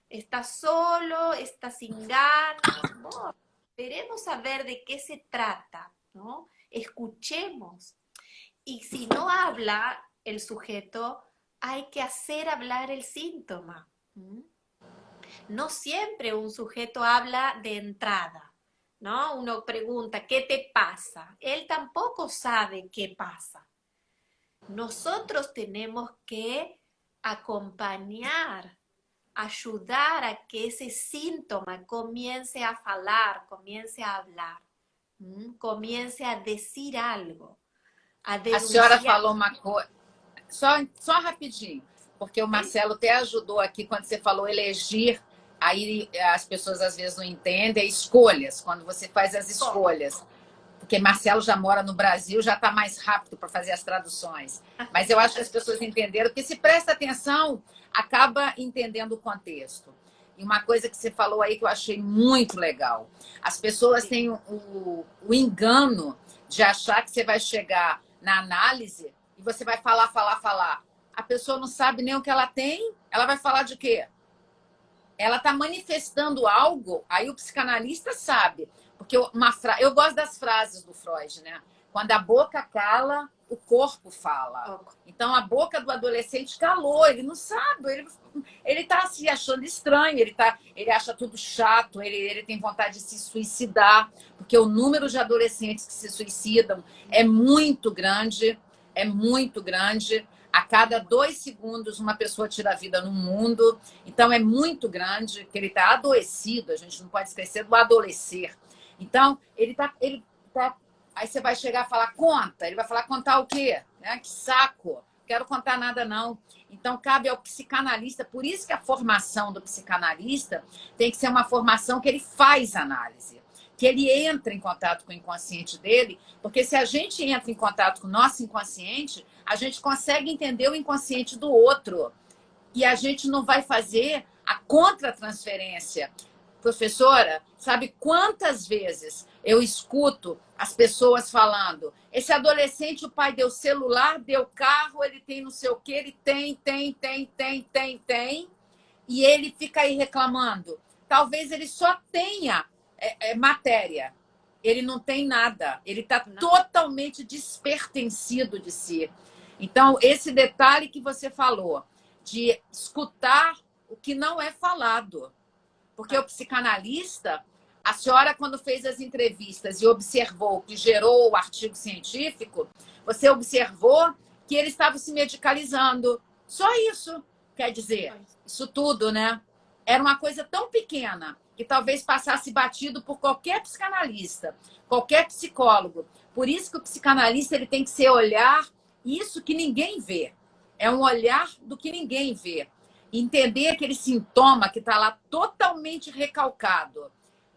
Está solo, está sin ganas, ¿no? Esperemos a ver de qué se trata, ¿no? Escuchemos. Y si no habla el sujeto, hay que hacer hablar el síntoma. No siempre un sujeto habla de entrada, ¿no? Uno pregunta, ¿qué te pasa? Él tampoco sabe qué pasa. Nosotros tenemos que acompañar, ayudar a que ese síntoma comience a falar, comience a hablar, comience a decir algo, a A senhora denunciar. falou uma coisa, só rapidinho, porque o Marcelo até ajudou aqui quando você falou elegir, aí as pessoas às vezes não entendem, escolhas, quando você faz as escolhas. Porque Marcelo já mora no Brasil, já está mais rápido para fazer as traduções. Mas eu acho que as pessoas entenderam, porque se presta atenção, acaba entendendo o contexto. E uma coisa que você falou aí que eu achei muito legal. As pessoas têm o engano de achar que você vai chegar na análise e você vai falar, falar, falar. A pessoa não sabe nem o que ela tem, ela vai falar de quê? Ela está manifestando algo, aí o psicanalista sabe. Porque eu gosto das frases do Freud, né? Quando a boca cala, o corpo fala. Então, a boca do adolescente calou, ele não sabe, ele tá se achando estranho, ele acha tudo chato, ele tem vontade de se suicidar, porque o número de adolescentes que se suicidam é muito grande, é muito grande. A cada 2 segundos, uma pessoa tira a vida no mundo. Então, é muito grande, que ele está adoecido, a gente não pode esquecer do adolecer. Então, ele tá. Aí você vai chegar e falar, conta. Ele vai falar, contar o quê? Né? Que saco. Não quero contar nada, não. Então, cabe ao psicanalista. Por isso que a formação do psicanalista tem que ser uma formação que ele faz análise. Que ele entra em contato com o inconsciente dele. Porque se a gente entra em contato com o nosso inconsciente, a gente consegue entender o inconsciente do outro. E a gente não vai fazer a contratransferência. Professora, sabe quantas vezes eu escuto as pessoas falando, esse adolescente, o pai deu celular, deu carro, ele tem não sei o que, ele tem, e ele fica aí reclamando. Talvez ele só tenha matéria, ele não tem nada, ele está totalmente despertencido de si. Então, esse detalhe que você falou, de escutar o que não é falado. Porque o psicanalista, A senhora, quando fez as entrevistas e observou o que gerou o artigo científico, você observou que ele estava se medicalizando. Só isso. Quer dizer, isso tudo, né? Era uma coisa tão pequena que talvez passasse batido por qualquer psicanalista, qualquer psicólogo. Por isso que o psicanalista ele tem que ser olhar isso que ninguém vê. É um olhar do que ninguém vê. Entender aquele sintoma que está lá totalmente recalcado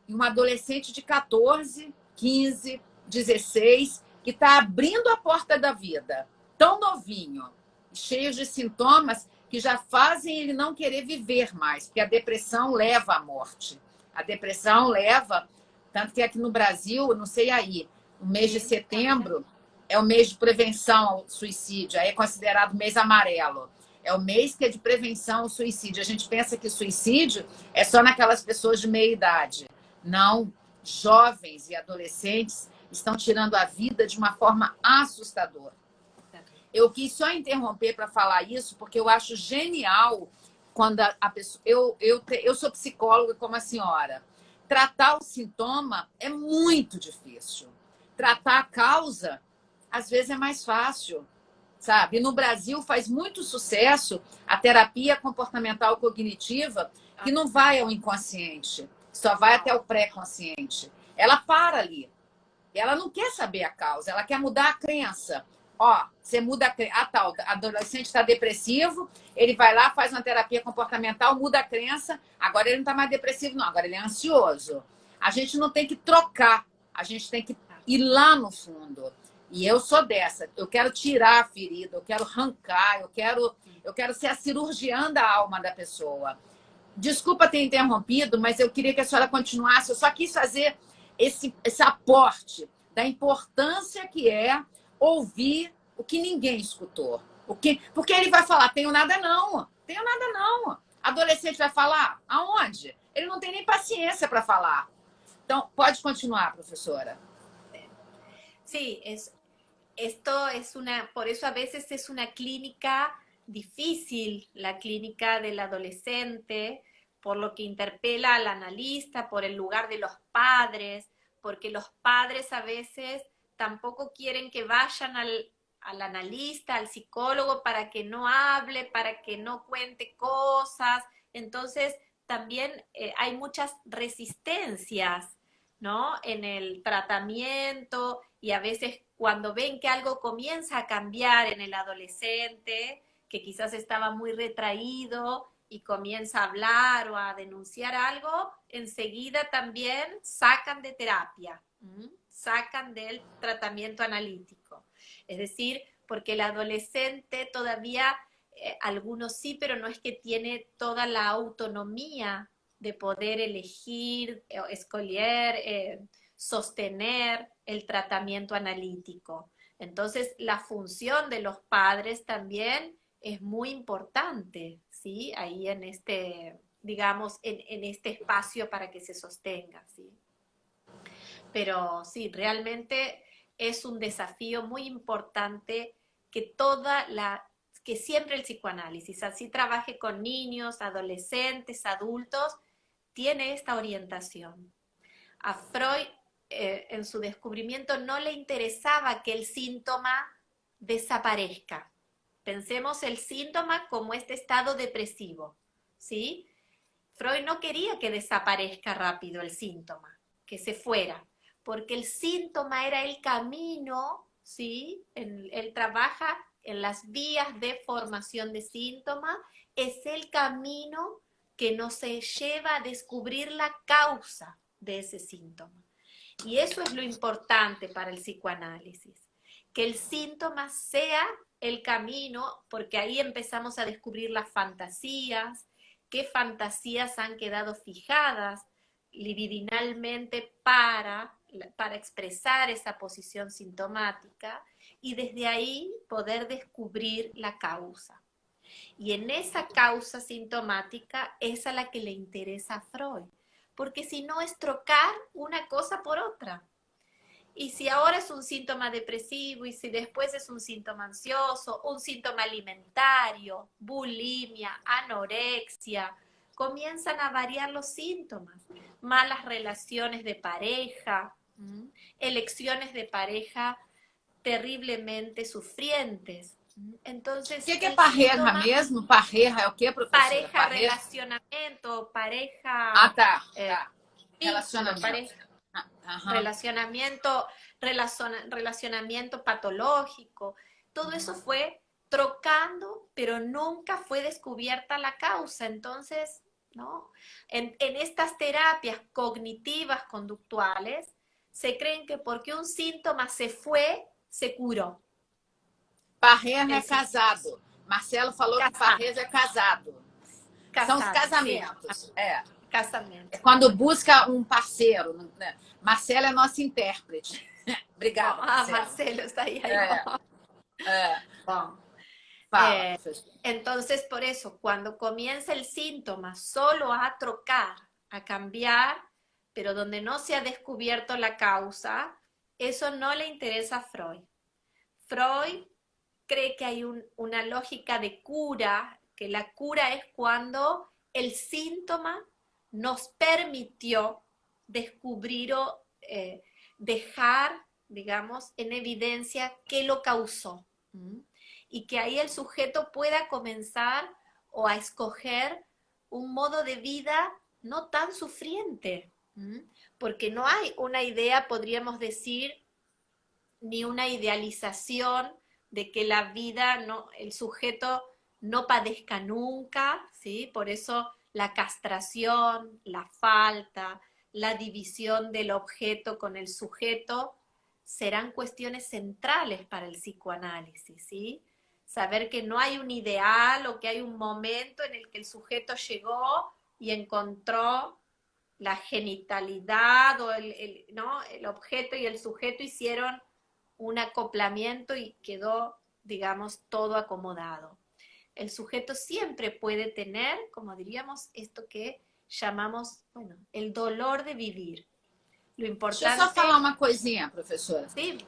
em um adolescente de 14, 15, 16, que está abrindo a porta da vida, tão novinho, cheio de sintomas que já fazem ele não querer viver mais, porque a depressão leva à morte. A depressão leva, tanto que aqui no Brasil, não sei aí, o mês de setembro é o mês de prevenção ao suicídio, aí é considerado mês amarelo. É o mês que é de prevenção ao suicídio. A gente pensa que suicídio é só naquelas pessoas de meia idade. Não, jovens e adolescentes estão tirando a vida de uma forma assustadora. Eu quis só interromper para falar isso, porque eu acho genial quando a pessoa... Eu sou psicóloga como a senhora. Tratar o sintoma é muito difícil. Tratar a causa, às vezes, é mais fácil. Sabe? E no Brasil faz muito sucesso a terapia comportamental cognitiva, que não vai ao inconsciente, só vai até o pré-consciente. Ela para ali. Ela não quer saber a causa, ela quer mudar a crença. Ó, você muda a crença. Ah, tá, o adolescente está depressivo, ele vai lá, faz uma terapia comportamental, muda a crença, agora ele não está mais depressivo, não, agora ele é ansioso. A gente não tem que trocar, a gente tem que ir lá no fundo. E eu sou dessa, eu quero tirar a ferida, eu quero arrancar, eu quero ser a cirurgiã da alma da pessoa. Desculpa ter interrompido, mas eu queria que a senhora continuasse. Eu só quis fazer esse aporte da importância que é ouvir o que ninguém escutou. Porque ele vai falar, tenho nada não, tenho nada não. Adolescente vai falar, aonde? Ele não tem nem paciência para falar. Então, pode continuar, professora. Sí, esto es por eso a veces es una clínica difícil, la clínica del adolescente, por lo que interpela al analista, por el lugar de los padres, porque los padres a veces tampoco quieren que vayan al analista, al psicólogo, para que no hable, para que no cuente cosas. Entonces, también hay muchas resistencias, ¿no? En el tratamiento, y a veces cuando ven que algo comienza a cambiar en el adolescente, que quizás estaba muy retraído y comienza a hablar o a denunciar algo, enseguida también sacan de terapia, sacan del tratamiento analítico. Es decir, porque el adolescente todavía, algunos sí, pero no es que tiene toda la autonomía de poder elegir, escoger, sostener el tratamiento analítico. Entonces, la función de los padres también es muy importante, ¿sí? Ahí en este, digamos, en este espacio para que se sostenga, ¿sí? Pero sí, realmente es un desafío muy importante que que siempre el psicoanálisis, así trabaje con niños, adolescentes, adultos, tiene esta orientación. A Freud, en su descubrimiento, no le interesaba que el síntoma desaparezca. Pensemos el síntoma como este estado depresivo, ¿sí? Freud no quería que desaparezca rápido el síntoma, que se fuera, porque el síntoma era el camino, ¿sí? Él trabaja en las vías de formación de síntoma, es el camino que nos lleva a descubrir la causa de ese síntoma. Y eso es lo importante para el psicoanálisis, que el síntoma sea el camino, porque ahí empezamos a descubrir las fantasías, qué fantasías han quedado fijadas libidinalmente para expresar esa posición sintomática, y desde ahí poder descubrir la causa. Y en esa causa sintomática es a la que le interesa a Freud, porque si no es trocar una cosa por otra. Y si ahora es un síntoma depresivo y si después es un síntoma ansioso, un síntoma alimentario, bulimia, anorexia, comienzan a variar los síntomas. Malas relaciones de pareja, elecciones de pareja terriblemente sufrientes. Entonces, O que é parreja mesmo? Parreja é o que, professora? Pareja, relacionamiento, pareja... Ah, tá. Relacionamiento. Pareja, relacionamiento patológico. Todo eso fue trocando, pero nunca fue descubierta la causa. Entonces, ¿no? En estas terapias cognitivas conductuales, se creen que porque un síntoma se fue, se curó. Parreja é casado. Marcelo falou que parreja é casado. São os casamentos. Casamento. É quando busca um parceiro. Né? Marcelo é nosso intérprete. Obrigada, Marcelo está ahí. Bom. Entonces, por eso, cuando comienza el síntoma solo a trocar, a cambiar, pero donde no se ha descubierto la causa, eso no le interesa a Freud. Freud cree que hay una lógica de cura, que la cura es cuando el síntoma nos permitió descubrir o dejar, digamos, en evidencia qué lo causó. Y que ahí el sujeto pueda comenzar o a escoger un modo de vida no tan sufriente. Porque no hay una idea, podríamos decir, ni una idealización de que la vida, no, el sujeto no padezca nunca, ¿sí? Por eso la castración, la falta, la división del objeto con el sujeto serán cuestiones centrales para el psicoanálisis, ¿sí? Saber que no hay un ideal o que hay un momento en el que el sujeto llegó y encontró la genitalidad o ¿no? El objeto y el sujeto hicieron un acoplamiento y quedó, digamos, todo acomodado. El sujeto siempre puede tener, como diríamos, esto que llamamos, bueno, el dolor de vivir. Lo importante... Deixa eu só falar uma coisinha, professora. Sim.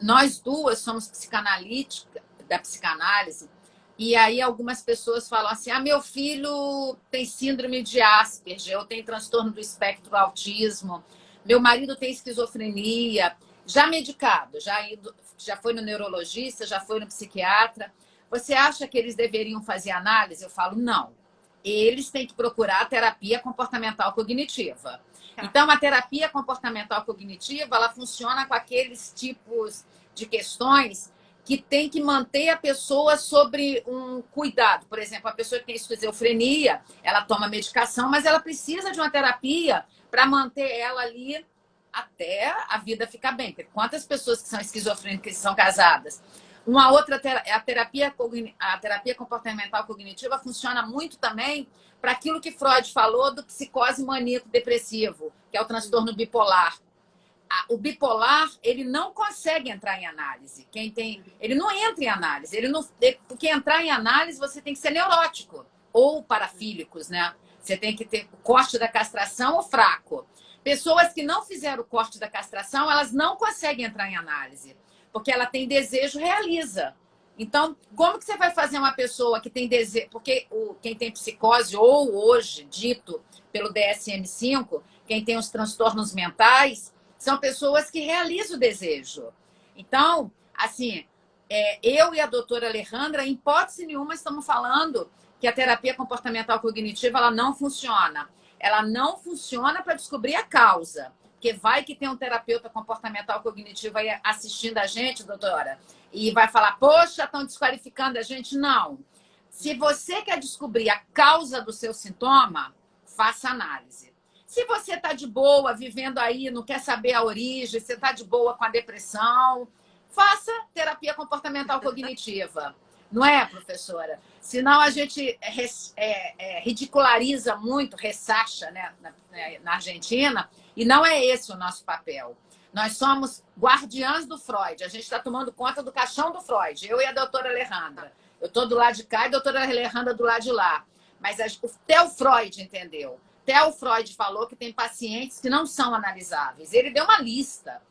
Nós duas somos psicanalíticas, da psicanálise, e aí algumas pessoas falam assim, meu filho tem síndrome de Asperger, eu tenho transtorno do espectro autismo, meu marido tem esquizofrenia, já medicado, já foi no neurologista, já foi no psiquiatra. Você acha que eles deveriam fazer análise? Eu falo, não. Eles têm que procurar a terapia comportamental cognitiva. Então, a terapia comportamental cognitiva, ela funciona com aqueles tipos de questões que tem que manter a pessoa sobre um cuidado. Por exemplo, a pessoa que tem esquizofrenia, ela toma medicação, mas ela precisa de uma terapia para manter ela ali até a vida ficar bem. Porque quantas pessoas que são esquizofrênicas são casadas? Uma outra, a terapia comportamental cognitiva funciona muito também para aquilo que Freud falou do psicose maníaco-depressivo, que é o transtorno bipolar. O bipolar, ele não consegue entrar em análise. Ele não entra em análise. Porque entrar em análise, você tem que ser neurótico ou parafílicos, né? Você tem que ter o corte da castração ou fraco. Pessoas que não fizeram o corte da castração, elas não conseguem entrar em análise. Porque ela tem desejo, realiza. Então, como que você vai fazer uma pessoa que tem desejo... Porque quem tem psicose, ou hoje, dito pelo DSM-5, quem tem os transtornos mentais, são pessoas que realizam o desejo. Então, assim, eu e a doutora Alejandra, em hipótese nenhuma, estamos falando que a terapia comportamental cognitiva ela não funciona. Ela não funciona para descobrir a causa. Porque vai que tem um terapeuta comportamental cognitivo aí assistindo a gente, doutora, e vai falar, poxa, estão desqualificando a gente. Não. Se você quer descobrir a causa do seu sintoma, faça análise. Se você está de boa, vivendo aí, não quer saber a origem, você está de boa com a depressão, faça terapia comportamental cognitiva. Não é, professora? Senão a gente ridiculariza muito, ressacha, né, na Argentina, e não é esse o nosso papel. Nós somos guardiãs do Freud. A gente está tomando conta do caixão do Freud. Eu e a doutora Alejandra. Eu estou do lado de cá e a doutora Alejandra do lado de lá. Mas até o Freud entendeu. Até o Freud falou que tem pacientes que não são analisáveis. Ele deu uma lista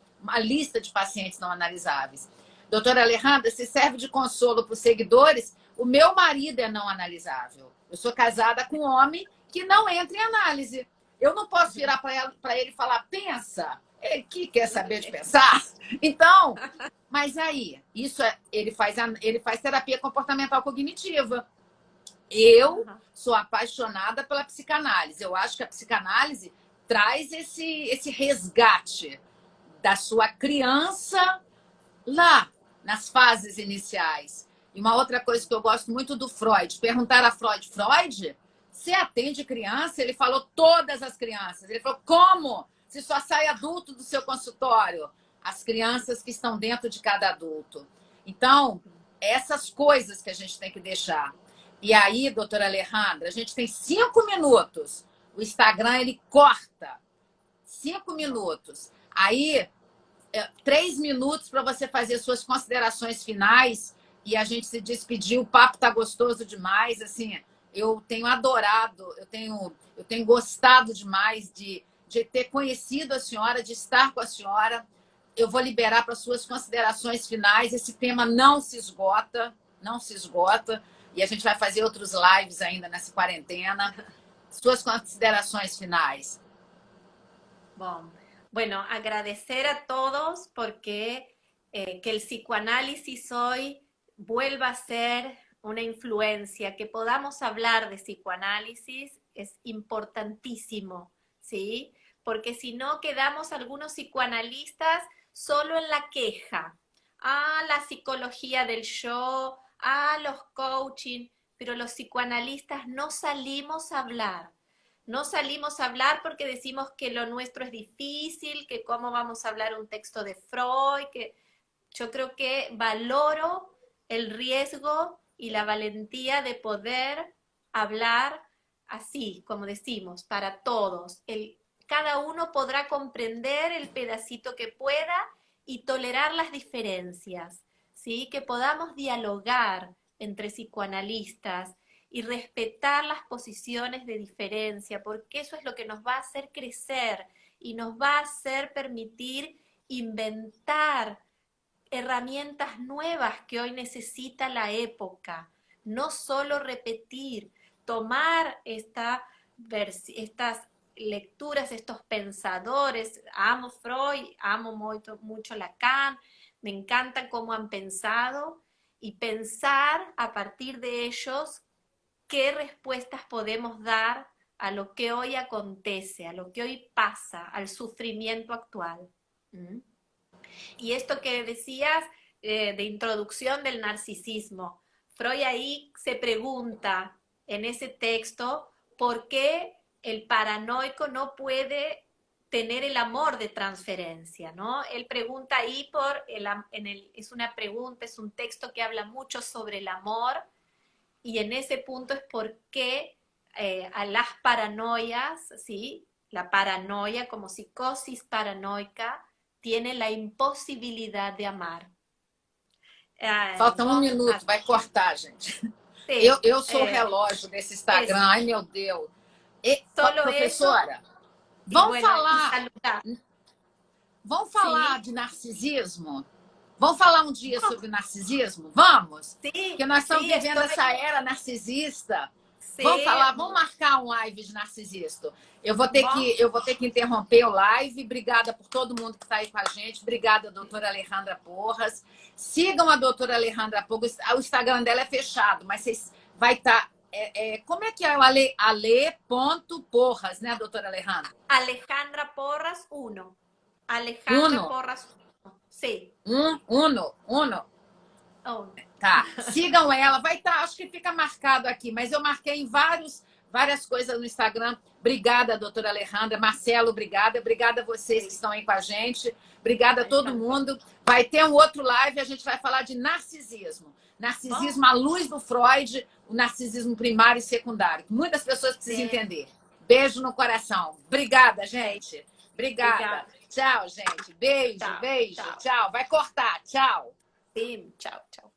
de pacientes não analisáveis. Doutora Alejandra, se serve de consolo para os seguidores, o meu marido é não analisável. Eu sou casada com um homem que não entra em análise. Eu não posso virar para ele e falar, pensa. Ele que quer saber de pensar. Então, mas aí, ele faz terapia comportamental cognitiva. Eu sou apaixonada pela psicanálise. Eu acho que a psicanálise traz esse resgate da sua criança lá nas fases iniciais. E uma outra coisa que eu gosto muito do Freud, perguntar a Freud, você atende criança? Ele falou todas as crianças. Ele falou, como? Se só sai adulto do seu consultório. As crianças que estão dentro de cada adulto. Então, essas coisas que a gente tem que deixar. E aí, doutora Alejandra, a gente tem 5 minutos. O Instagram, ele corta. 5 minutos. Aí, 3 minutos para você fazer suas considerações finais e a gente se despedir. O papo tá gostoso demais. Assim, eu tenho adorado, eu tenho gostado demais de ter conhecido a senhora, de estar com a senhora. Eu vou liberar para suas considerações finais. Esse tema não se esgota, não se esgota. E a gente vai fazer outros lives ainda nessa quarentena. Suas considerações finais. Bom, bueno, agradecer a todos porque que el psicoanálisis hoy vuelva a ser una influencia, que podamos hablar de psicoanálisis es importantísimo, ¿sí? Porque si no quedamos algunos psicoanalistas solo en la queja, la psicología del yo, los coaching, pero los psicoanalistas no salimos a hablar. No salimos a hablar porque decimos que lo nuestro es difícil, que cómo vamos a hablar un texto de Freud, que yo creo que valoro el riesgo y la valentía de poder hablar así, como decimos, para todos. Cada uno podrá comprender el pedacito que pueda y tolerar las diferencias, ¿sí? Que podamos dialogar entre psicoanalistas y respetar las posiciones de diferencia, porque eso es lo que nos va a hacer crecer y nos va a hacer permitir inventar herramientas nuevas que hoy necesita la época. No solo repetir, tomar estas lecturas, estos pensadores. Amo Freud, amo mucho Lacan, me encanta cómo han pensado y pensar a partir de ellos qué respuestas podemos dar a lo que hoy acontece, a lo que hoy pasa, al sufrimiento actual. Y esto que decías de introducción del narcisismo, Freud ahí se pregunta en ese texto por qué el paranoico no puede tener el amor de transferencia, ¿no? Él pregunta ahí es una pregunta, es un texto que habla mucho sobre el amor, y en ese punto es por qué a las paranoias, ¿sí? La paranoia como psicosis paranoica tiene la impossibilidade de amar. Falta um minuto, vai cortar, gente. Eu sou o relógio desse Instagram, ai meu Deus. Professora, vamos falar de narcisismo? Vamos falar um dia sobre narcisismo? Vamos? Sim, porque nós estamos vivendo essa era narcisista. Sim. Vamos marcar um live de narcisista. Eu vou ter que interromper o live. Obrigada por todo mundo que está aí com a gente. Obrigada, doutora Alejandra Porras. Sigam a doutora Alejandra Porras. O Instagram dela é fechado, mas vocês vai estar... como é que é o ale.porras, né, doutora Alejandra? Alejandra Porras 1. Alejandra Porras 1. Sim. Uno. Tá, sigam ela. Vai estar, acho que fica marcado aqui, mas eu marquei em várias coisas no Instagram. Obrigada, doutora Alejandra. Marcelo, obrigada. Obrigada a vocês que estão aí com a gente. Obrigada a todo mundo. Vai ter um outro live, a gente vai falar de narcisismo. Narcisismo à luz do Freud, o narcisismo primário e secundário. Muitas pessoas precisam entender. Beijo no coração. Obrigada, gente. Obrigada. Tchau, gente. Beijo. Tchau. Vai cortar. Tchau. Sim, tchau.